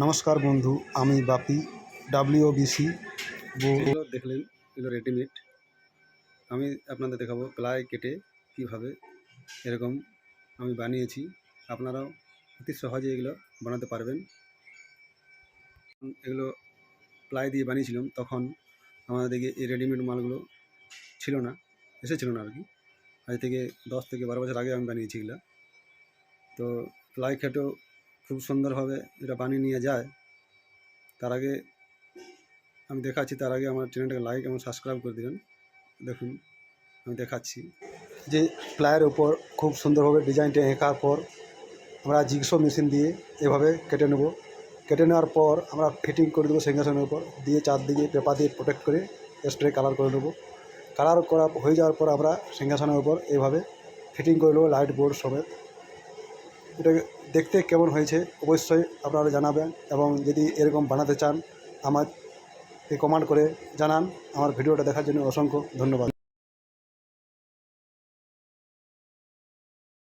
নমস্কার বন্ধু, আমি বাপি ডাব্লিউবিসি। এগুলো দেখলেন, এগুলো রেডিমেড। আমি আপনাদের দেখাবো প্লাই কেটে কীভাবে এরকম আমি বানিয়েছি। আপনারাও অতি সহজে এগুলো বানাতে পারবেন। এগুলো প্লাই দিয়ে বানিয়েছিলাম, তখন আমাদের দিকে এই রেডিমেড মালগুলো ছিল না, এসেছিল না আর কি। আজ থেকে 10 থেকে 12 বছর আগে আমি বানিয়েছি এগুলো। তো প্লাই কেটেও খুব সুন্দরভাবে এটা বানিয়ে নিয়ে যায়। তার আগে আমি দেখাচ্ছি, তার আগে আমার চ্যানেলটাকে লাইক এবং সাবস্ক্রাইব করে দেবেন। দেখুন আমি দেখাচ্ছি। যে প্লায়ের উপর খুব সুন্দরভাবে ডিজাইনটা এঁকার পর আমরা জিগসো মেশিন দিয়ে এভাবে কেটে নেব। কেটে নেওয়ার পর আমরা ফিটিং করে দেবো সিংহাসনের উপর দিয়ে, চারদিকে পেপার দিয়ে প্রোটেক্ট করে স্প্রে কালার করে নেব। কালার করা হয়ে যাওয়ার পর আমরা সিংহাসনের উপর এভাবে ফিটিং করে নেবো লাইট বোর্ড সমেত। এটা দেখতে কেমন হয়েছে অবশ্যই আপনারা জানাবেন, এবং যদি এরকম বানাতে চান আমাকে কমেন্ট করে জানান। আমার ভিডিওটা দেখার জন্য অসংখ্য ধন্যবাদ।